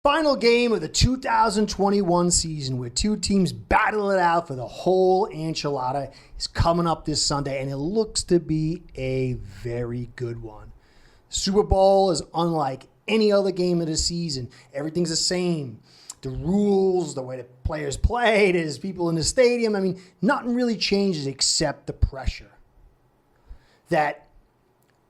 Final game of the 2021 season where two teams battle it out for the whole enchilada is coming up this Sunday, and it looks to be a very good one. The Super Bowl is unlike any other game of the season. Everything's the same. The rules, the way the players play, there's people in the stadium. I mean, nothing really changes except the pressure. That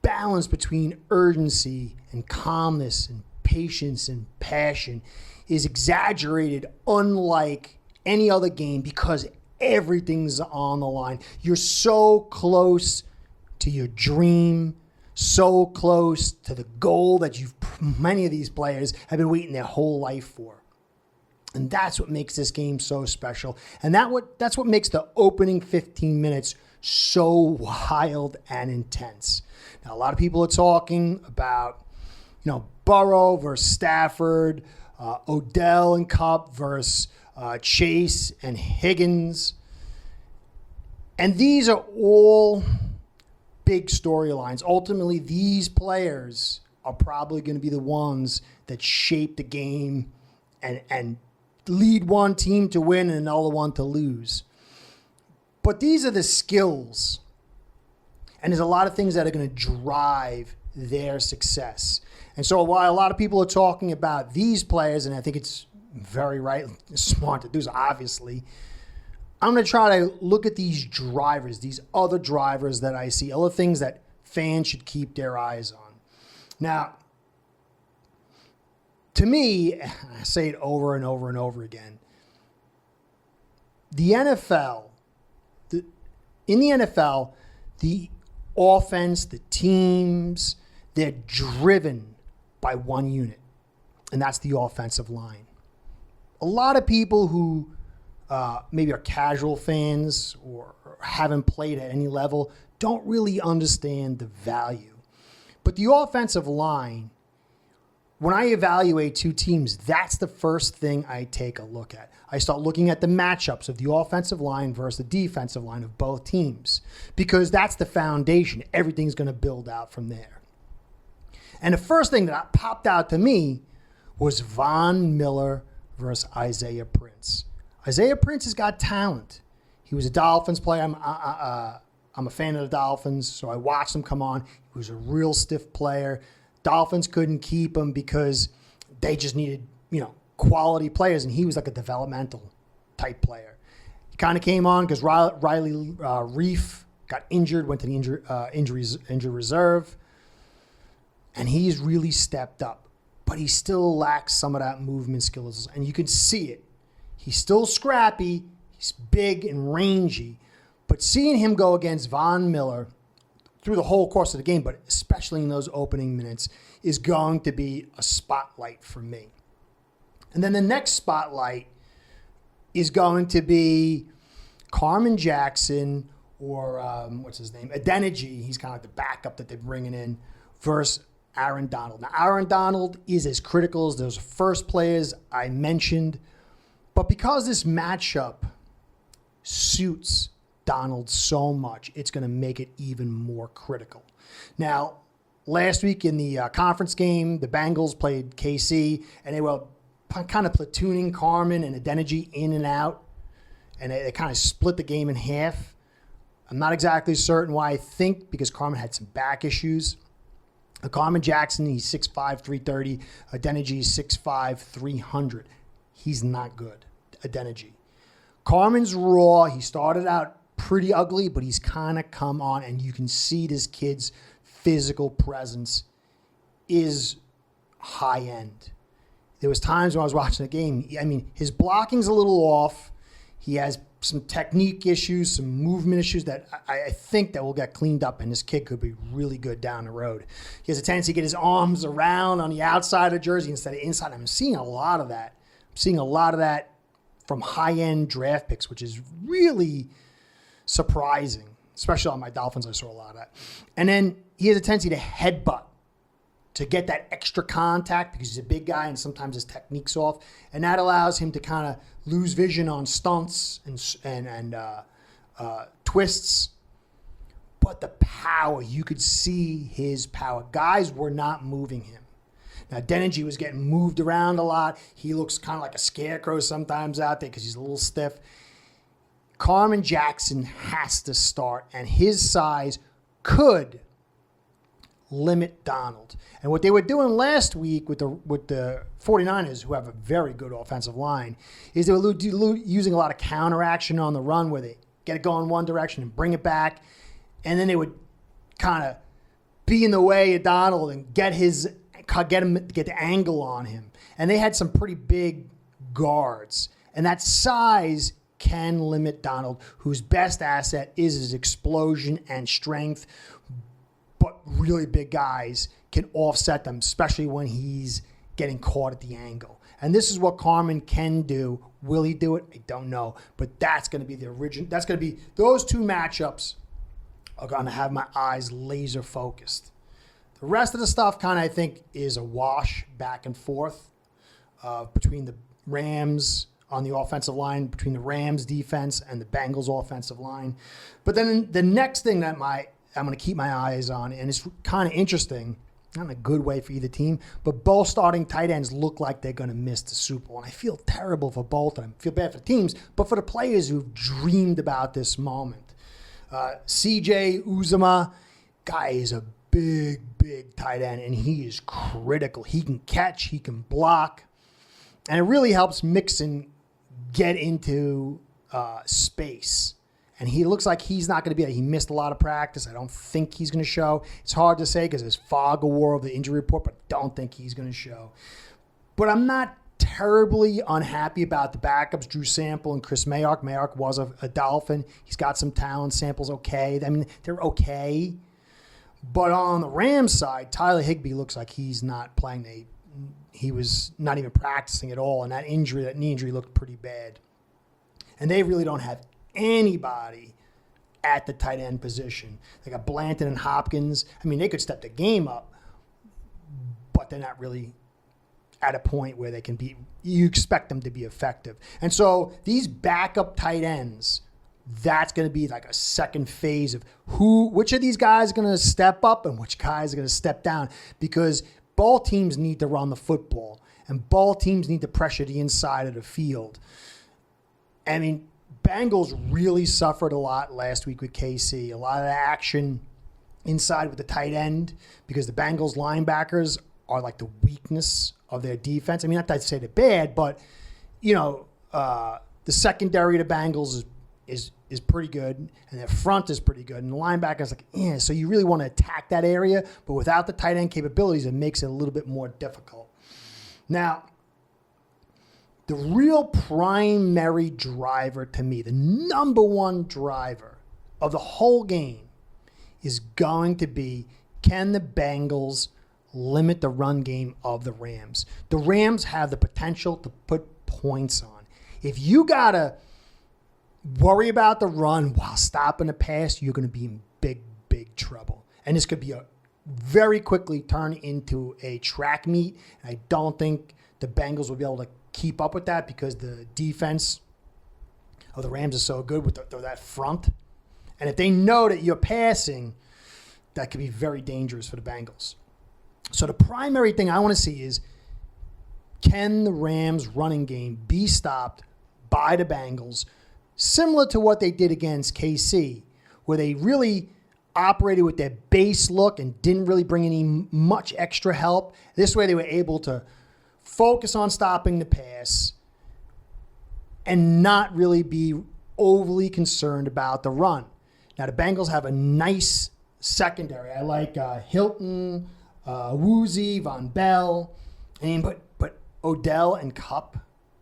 balance between urgency and calmness and patience and passion is exaggerated unlike any other game because everything's on the line. You're so close to your dream, so close to the goal that many of these players have been waiting their whole life for. And that's what makes this game so special. And that's what makes the opening 15 minutes so wild and intense. Now, a lot of people are talking about, Burrow versus Stafford, Odell and Cup versus Chase and Higgins. And these are all big storylines. Ultimately, these players are probably going to be the ones that shape the game and lead one team to win and another one to lose. But these are the skills. And there's a lot of things that are going to drive their success. And so while a lot of people are talking about these players, and I think it's very right, smart to do so, obviously, I'm going to try to look at these drivers, these other drivers that I see, other things that fans should keep their eyes on. Now, to me, I say it over and over and over again, the NFL, in the NFL, the offense, the teams, they're driven by one unit, and that's the offensive line. A lot of people who maybe are casual fans or haven't played at any level don't really understand the value. But the offensive line, when I evaluate two teams, that's the first thing I take a look at. I start looking at the matchups of the offensive line versus the defensive line of both teams because that's the foundation. Everything's going to build out from there. And the first thing that popped out to me was Von Miller versus Isaiah Prince. Isaiah Prince has got talent. He was a Dolphins player. I'm a fan of the Dolphins, so I watched him come on. He was a real stiff player. Dolphins couldn't keep him because they just needed, quality players, and he was like a developmental type player. He kind of came on because Riley Reef got injured, went to the injury reserve, and he's really stepped up. But he still lacks some of that movement skills, and you can see it. He's still scrappy, he's big and rangy, but seeing him go against Von Miller through the whole course of the game, but especially in those opening minutes, is going to be a spotlight for me. And then the next spotlight is going to be Carmen Jackson or what's his name? Adeniji. He's kind of like the backup that they're bringing in versus Aaron Donald. Now, Aaron Donald is as critical as those first players I mentioned, but because this matchup suits Donald so much, it's going to make it even more critical. Now, last week in the conference game, the Bengals played KC, and they were kind of platooning Carmen and Adeniji in and out, and they kind of split the game in half. I'm not exactly certain why. I think because Carmen had some back issues. Carmen Jackson, he's 6'5", 330. Adeniji is 6'5", 300. He's not good, Adeniji. Carmen's raw. He started out pretty ugly, but he's kind of come on, and you can see this kid's physical presence is high end. There was times when I was watching the game, his blocking's a little off. He has some technique issues, some movement issues that I think that will get cleaned up, and this kid could be really good down the road. He has a tendency to get his arms around on the outside of the jersey instead of inside. I'm seeing a lot of that. I'm seeing a lot of that from high-end draft picks, which is really surprising, especially on my Dolphins. I saw a lot of that. And then he has a tendency to headbutt, to get that extra contact because he's a big guy and sometimes his technique's off. And that allows him to kind of lose vision on stunts and twists. But the power, you could see his power. Guys were not moving him. Now, Denigi was getting moved around a lot. He looks kind of like a scarecrow sometimes out there because he's a little stiff. Carmen Jackson has to start, and his size could limit Donald. And what they were doing last week with the 49ers, who have a very good offensive line, is they were using a lot of counteraction on the run where they get it going one direction and bring it back, and then they would kind of be in the way of Donald and get the angle on him. And they had some pretty big guards, and that size can limit Donald, whose best asset is his explosion and strength, but really big guys can offset them, especially when he's getting caught at the angle. And this is what Carmen can do. Will he do it? I don't know. But that's going to be the origin. That's going to be, those two matchups are going to have my eyes laser focused. The rest of the stuff kind of, I think, is a wash back and forth between the Rams on the offensive line, between the Rams defense and the Bengals offensive line. But then the next thing that I'm going to keep my eyes on, and it's kind of interesting, not in a good way for either team, but both starting tight ends look like they're going to miss the Super Bowl. And I feel terrible for both of them. I feel bad for the teams, but for the players who've dreamed about this moment. CJ Uzomah, guy is a big tight end, and he is critical. He can catch, he can block, and it really helps Mixon get into space. And he looks like he's not going to be there. He missed a lot of practice. I don't think he's going to show. It's hard to say because there's fog of war of the injury report, but I don't think he's going to show. But I'm not terribly unhappy about the backups, Drew Sample and Chris Mayock. Mayock was a Dolphin. He's got some talent. Sample's okay. I mean, they're okay. But on the Rams side, Tyler Higbee looks like he's not playing. He was not even practicing at all, and that knee injury looked pretty bad. And they really don't have anybody at the tight end position. They got Blanton and Hopkins. I mean, they could step the game up, but they're not really at a point where they can be, you expect them to be effective. And so these backup tight ends, that's going to be like a second phase of which of these guys are going to step up and which guys are going to step down, because both teams need to run the football and both teams need to pressure the inside of the field. I mean, Bengals really suffered a lot last week with KC. A lot of action inside with the tight end because the Bengals linebackers are like the weakness of their defense. I mean, not to say they're bad, but, you know, the secondary of the Bengals is pretty good, and their front is pretty good, and the linebackers like, so you really want to attack that area, but without the tight end capabilities, it makes it a little bit more difficult. Now, the real primary driver to me, the number one driver of the whole game, is going to be, can the Bengals limit the run game of the Rams? The Rams have the potential to put points on. If you got to worry about the run while stopping the pass, you're going to be in big trouble. And this could be very quickly turn into a track meet. And I don't think the Bengals will be able to keep up with that because the defense of the Rams is so good with that front. And if they know that you're passing, that could be very dangerous for the Bengals. So the primary thing I want to see is, can the Rams running game be stopped by the Bengals, similar to what they did against KC, where they really operated with their base look and didn't really bring any much extra help. This way they were able to focus on stopping the pass and not really be overly concerned about the run. Now, the Bengals have a nice secondary. I like Hilton, Woozy, Von Bell, but Odell and Kupp,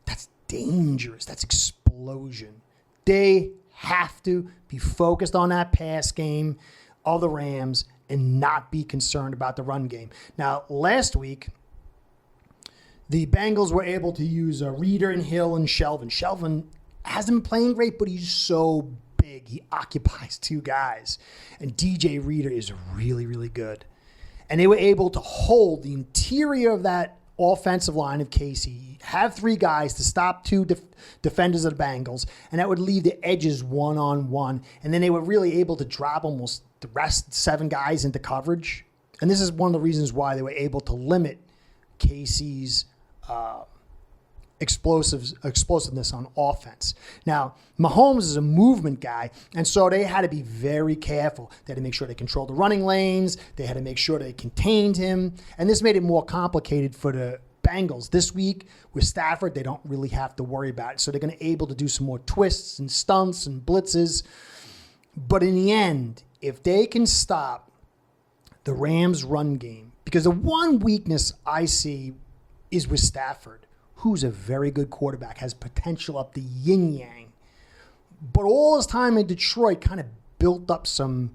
that's dangerous. That's explosion. They have to be focused on that pass game of the Rams and not be concerned about the run game. Now, last week, the Bengals were able to use Reeder and Hill and Shelvin. Shelvin hasn't been playing great, but he's so big. He occupies two guys. And DJ Reeder is really, really good. And they were able to hold the interior of that offensive line of KC, have three guys to stop two defenders of the Bengals, and that would leave the edges one-on-one. And then they were really able to drop almost the rest, 7 guys into coverage. And this is one of the reasons why they were able to limit Casey's explosiveness on offense. Now, Mahomes is a movement guy, and so they had to be very careful. They had to make sure they controlled the running lanes. They had to make sure they contained him, and this made it more complicated for the Bengals. This week with Stafford, they don't really have to worry about it, so they're going to be able to do some more twists and stunts and blitzes. But in the end, if they can stop the Rams' run game, because the one weakness I see is with Stafford, who's a very good quarterback, has potential up the yin-yang. But all his time in Detroit kind of built up some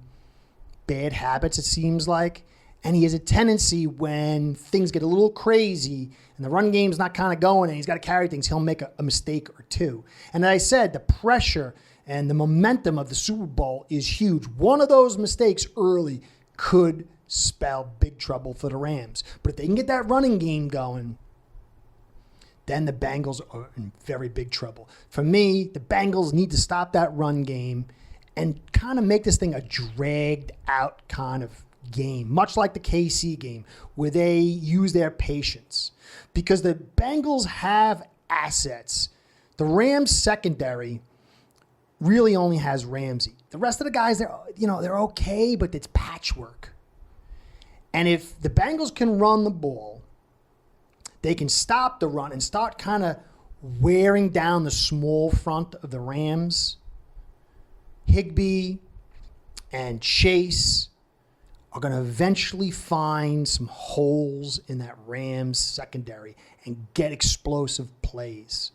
bad habits, it seems like. And he has a tendency when things get a little crazy and the run game's not kind of going and he's got to carry things, he'll make a mistake or two. And as I said, the pressure and the momentum of the Super Bowl is huge. One of those mistakes early could spell big trouble for the Rams. But if they can get that running game going, then the Bengals are in very big trouble. For me, the Bengals need to stop that run game and kind of make this thing a dragged out kind of game, much like the KC game, where they use their patience. Because the Bengals have assets. The Rams secondary really only has Ramsey. The rest of the guys, they're okay, but it's patchwork. And if the Bengals can run the ball, they can stop the run and start kind of wearing down the small front of the Rams. Higbee and Chase are going to eventually find some holes in that Rams secondary and get explosive plays.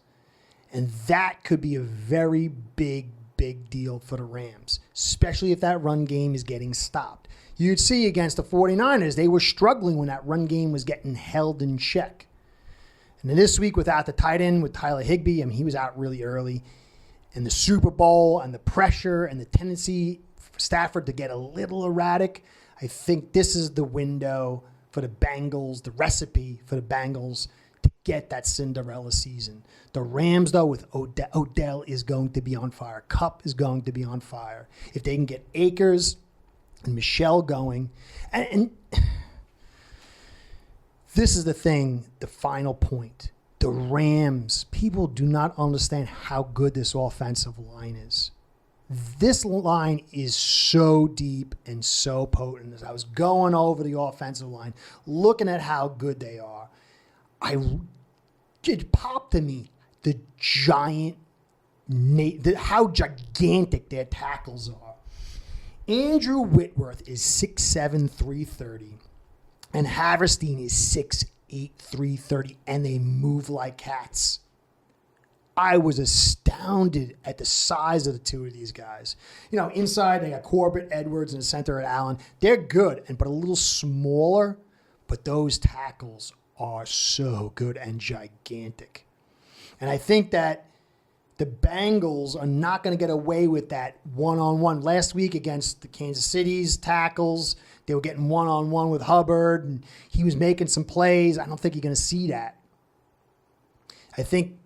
And that could be a very big deal for the Rams, especially if that run game is getting stopped. You'd see against the 49ers, they were struggling when that run game was getting held in check. And then this week, without the tight end, with Tyler Higbee, he was out really early. And the Super Bowl and the pressure and the tendency for Stafford to get a little erratic, I think this is the window for the Bengals, the recipe for the Bengals to get that Cinderella season. The Rams, though, with Odell is going to be on fire. Kupp is going to be on fire. If they can get Akers and Michelle going, and this is the thing, the final point. The Rams, people do not understand how good this offensive line is. This line is so deep and so potent. As I was going over the offensive line, looking at how good they are, it popped to me how gigantic their tackles are. Andrew Whitworth is 6'7", 330. And Haverstein is 6'8", 330, and they move like cats. I was astounded at the size of the two of these guys. Inside they got Corbett, Edwards, and the center at Allen. They're good, but a little smaller, but those tackles are so good and gigantic. And I think that the Bengals are not going to get away with that one-on-one. Last week against the Kansas City's tackles, they were getting one-on-one with Hubbard, and he was making some plays. I don't think you're going to see that. I think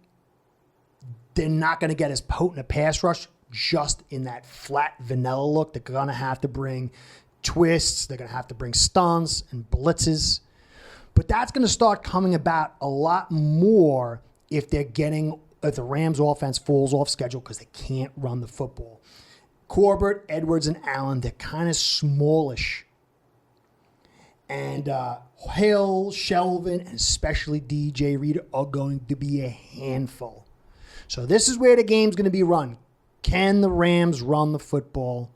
they're not going to get as potent a pass rush just in that flat vanilla look. They're going to have to bring twists. They're going to have to bring stunts and blitzes. But that's going to start coming about a lot more if the Rams offense falls off schedule because they can't run the football. Corbett, Edwards, and Allen, they're kind of smallish. And Hill, Shelvin, and especially DJ Reed are going to be a handful. So this is where the game's going to be run. Can the Rams run the football?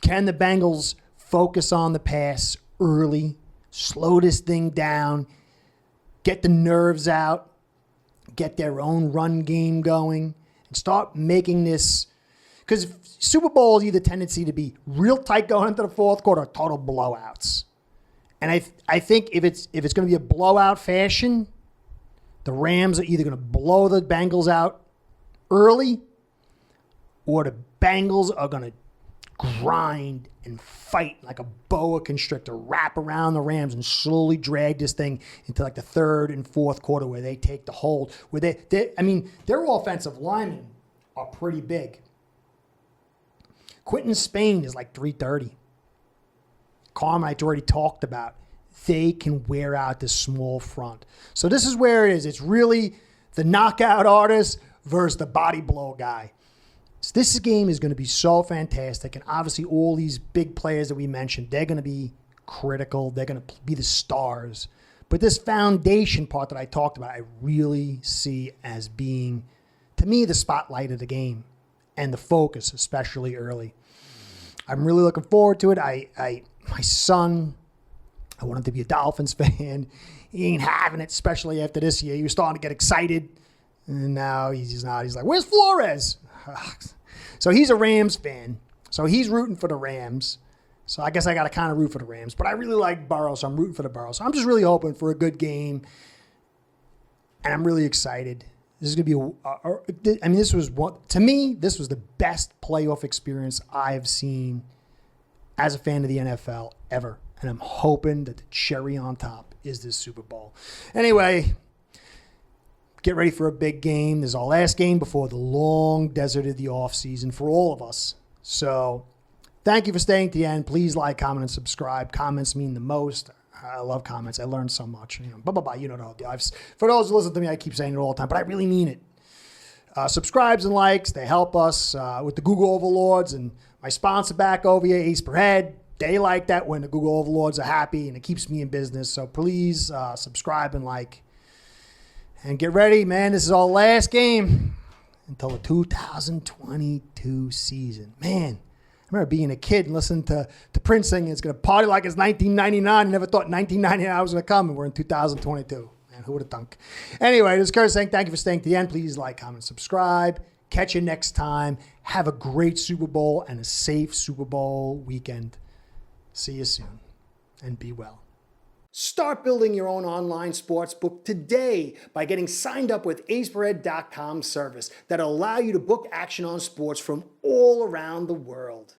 Can the Bengals focus on the pass early, slow this thing down, get the nerves out, get their own run game going, and start making this, because Super Bowl is either tendency to be real tight going into the fourth quarter or total blowouts. And I think if it's going to be a blowout fashion, the Rams are either going to blow the Bengals out early, or the Bengals are going to grind and fight like a boa constrictor, wrap around the Rams and slowly drag this thing into like the third and fourth quarter where they take the hold. Where their offensive linemen are pretty big. Quentin Spain is like 330. Carmen, I already talked about. they can wear out this small front. So this is where it is. It's really the knockout artist versus the body blow guy. So this game is going to be so fantastic. And obviously all these big players that we mentioned, they're going to be critical. They're going to be the stars. But this foundation part that I talked about, I really see as being, to me, the spotlight of the game and the focus, especially early. I'm really looking forward to it. My son, I want him to be a Dolphins fan. He ain't having it, especially after this year. He was starting to get excited, and now he's not. He's like, where's Flores? So he's a Rams fan. So he's rooting for the Rams. So I guess I got to kind of root for the Rams. But I really like Burrow, so I'm rooting for the Burrow. So I'm just really hoping for a good game, and I'm really excited. This is going to be this was to me, this was the best playoff experience I've seen as a fan of the NFL ever. And I'm hoping that the cherry on top is this Super Bowl. Anyway, get ready for a big game. This is our last game before the long desert of the offseason for all of us. So thank you for staying to the end. Please like, comment, and subscribe. Comments mean the most. I love comments. I learned so much. You know the whole deal. For those who listen to me, I keep saying it all the time, but I really mean it. Subscribes and likes, they help us with the Google Overlords, and my sponsor back over here, Ace Per Head. They like that when the Google Overlords are happy, and it keeps me in business. So please subscribe and like. And get ready, man. This is our last game until the 2022 season. Man, I remember being a kid and listening to Prince singing, it's going to party like it's 1999. I never thought 1999 was going to come, and we're in 2022. Man, who would have thunk? Anyway, this is Kurt saying thank you for staying to the end. Please like, comment, subscribe. Catch you next time. Have a great Super Bowl and a safe Super Bowl weekend. See you soon, and be well. Start building your own online sportsbook today by getting signed up with aceperhead.com service that'll allow you to book action on sports from all around the world.